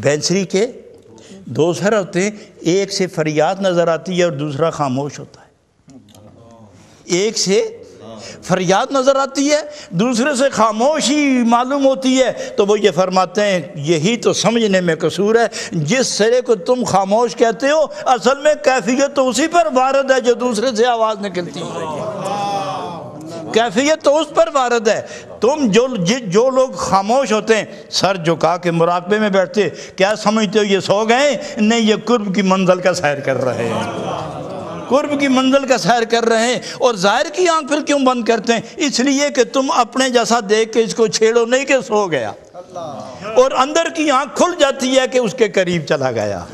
بینسری کے دو سر ہوتے ہیں، ایک سے فریاد نظر آتی ہے اور دوسرا خاموش ہوتا ہے۔ ایک سے فریاد نظر آتی ہے، دوسرے سے خاموشی معلوم ہوتی ہے، تو وہ یہ فرماتے ہیں یہی تو سمجھنے میں قصور ہے، جس سرے کو تم خاموش کہتے ہو اصل میں کیفیت تو اسی پر وارد ہے جو دوسرے سے آواز نکلتی ہے، کیفیت تو اس پر وارد ہے۔ تم جو لوگ خاموش ہوتے ہیں، سر جھکا کے مراقبے میں بیٹھتے، کیا سمجھتے ہو یہ سو گئے؟ نہیں، یہ قرب کی منزل کا سیر کر رہے ہیں، قرب کی منزل کا سیر کر رہے ہیں۔ اور ظاہر کی آنکھ پھر کیوں بند کرتے ہیں؟ اس لیے کہ تم اپنے جیسا دیکھ کے اس کو چھیڑو نہیں کہ سو گیا، اور اندر کی آنکھ کھل جاتی ہے کہ اس کے قریب چلا گیا۔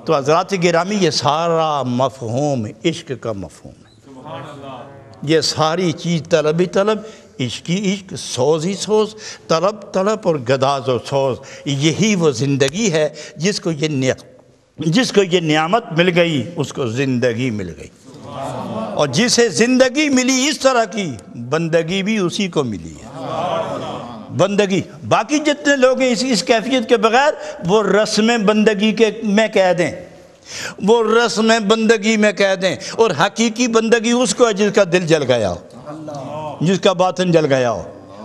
تو حضرات گرامی، یہ سارا مفہوم عشق کا مفہوم ہے۔ یہ ساری چیز طلب ہی طلب، عشق ہی عشق، سوز ہی سوز، طلب طلب اور گداز و سوز، یہی وہ زندگی ہے جس کو یہ نعمت مل گئی، اس کو زندگی مل گئی، اور جسے زندگی ملی اس طرح کی، بندگی بھی اسی کو ملی ہے۔ بندگی، باقی جتنے لوگ ہیں اس کیفیت کے بغیر وہ رسم بندگی کے میں کہہ دیں، وہ رسم بندگی میں کہہ دیں، اور حقیقی بندگی اس کو ہے جس کا دل جل گیا ہو، جس کا باطن جل گیا ہو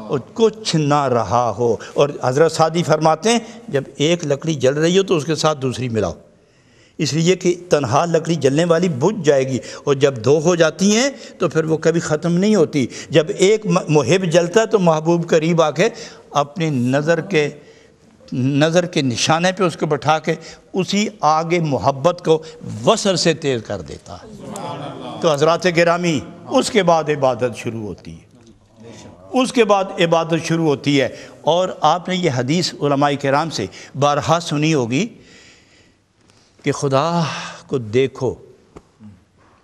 اور کچھ نہ رہا ہو۔ اور حضرت سعدی فرماتے ہیں جب ایک لکڑی جل رہی ہو تو اس کے ساتھ دوسری ملاؤ، اس لیے کہ تنہا لکڑی جلنے والی بجھ جائے گی، اور جب دو ہو جاتی ہیں تو پھر وہ کبھی ختم نہیں ہوتی۔ جب ایک محب جلتا ہے تو محبوب قریب آ کے اپنی نظر کے نشانے پہ اس کو بٹھا کے اسی آگے محبت کو وصل سے تیز کر دیتا ہے۔ تو حضرات گرامی، اس کے بعد عبادت شروع ہوتی ہے، اس کے بعد عبادت شروع ہوتی ہے۔ اور آپ نے یہ حدیث علماء کرام سے بارہا سنی ہوگی کہ خدا کو دیکھو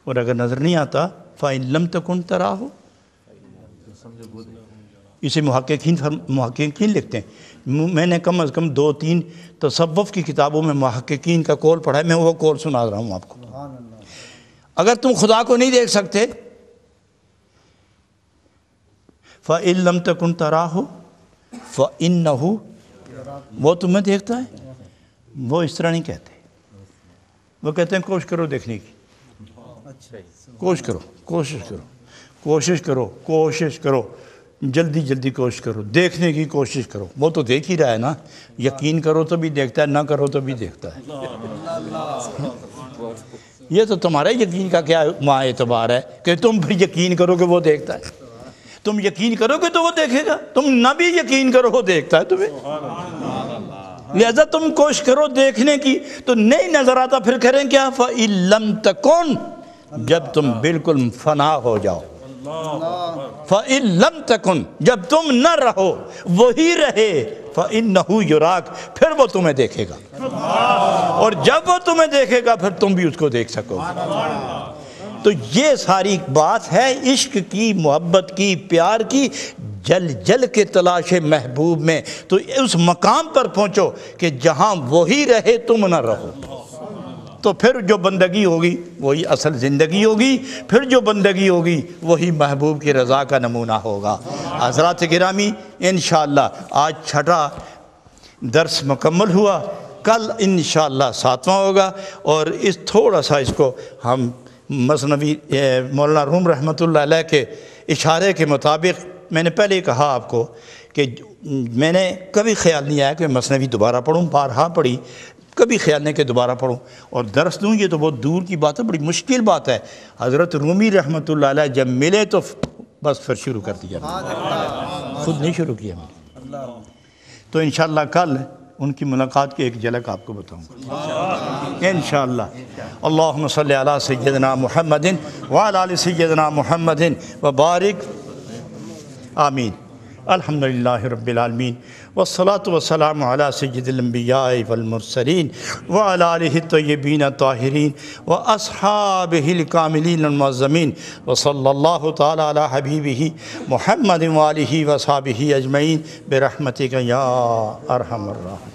اور اگر نظر نہیں آتا فَإِن لَمْ تَكُنْ تَرَاهُ، اسے محققین لکھتے ہیں۔ میں نے کم از کم 2-3 تصوف کی کتابوں میں محققین کا قول پڑھا ہے، میں وہ قول سنا رہا ہوں آپ کو۔ اگر تم خدا کو نہیں دیکھ سکتے فَإِن لَمْ تَكُنْ تَرَاهُ فَإِنَّهُ، وہ تمہیں دیکھتا ہے۔ وہ اس طرح نہیں کہتے، وہ کہتے ہیں کوشش کرو دیکھنے کی، کوشش کرو، جلدی کوشش کرو، دیکھنے کی کوشش کرو۔ وہ تو دیکھ ہی رہا ہے نا، یقین کرو تو بھی دیکھتا ہے، نہ کرو تو بھی دیکھتا ہے۔ یہ تو تمہارے یقین کا کیا وہاں اعتبار ہے کہ تم پھر یقین کرو کہ وہ دیکھتا ہے؟ تم یقین کرو گے تو وہ دیکھے گا، تم نہ بھی یقین کرو وہ دیکھتا ہے تمہیں۔ لہذا تم کوشش کرو دیکھنے کی، تو نہیں نظر آتا پھر کریں کیا؟ فَإِن لَمْ تَكُنْ، جب تم بالکل فنا ہو جاؤ، فَإِن لَمْ تَكُنْ، جب تم نہ رہو وہی رہے، فَإِنَّهُ يُرَاكَ، پھر وہ تمہیں دیکھے گا، اور جب وہ تمہیں دیکھے گا پھر تم بھی اس کو دیکھ سکو گے۔ تو یہ ساری بات ہے عشق کی، محبت کی، پیار کی، جل کے تلاش محبوب میں۔ تو اس مقام پر پہنچو کہ جہاں وہی رہے تم نہ رہو، تو پھر جو بندگی ہوگی وہی اصل زندگی ہوگی، پھر جو بندگی ہوگی وہی محبوب کی رضا کا نمونہ ہوگا۔ حضرات گرامی، انشاءاللہ آج 6واں درس مکمل ہوا، کل انشاءاللہ 7واں ہوگا، اور اس تھوڑا سا اس کو ہم مثنوی مولانا روم رحمۃ اللہ علیہ کے اشارے کے مطابق، میں نے پہلے کہا آپ کو کہ میں نے کبھی خیال نہیں آیا کہ مثنوی دوبارہ پڑھوں، بارہا پڑھی، کبھی خیال نہیں کہ دوبارہ پڑھوں اور درس دوں، یہ تو بہت دور کی بات ہے، بڑی مشکل بات ہے۔ حضرت رومی رحمۃ اللہ علیہ جب ملے تو بس پھر شروع کر دیا، خود نہیں شروع کیا میں نے۔ تو انشاءاللہ کل ان کی ملاقات کی ایک جھلک آپ کو بتاؤں گا انشاءاللہ۔ اللہم صلی علی سیدنا محمد وعلی آل سیدنا محمد وبارک، آمین۔ الحمدللہ رب العالمین، والصلاة والسلام علی سید الانبیاء والمرسلین وعلی آلہ الطیبین الطاہرین واصحابہ الکاملین المعظمین، وصلی اللہ تعالی علی حبیبہ محمد وآلہ وصحبہ اجمعین برحمتک یا ارحم الراحمین۔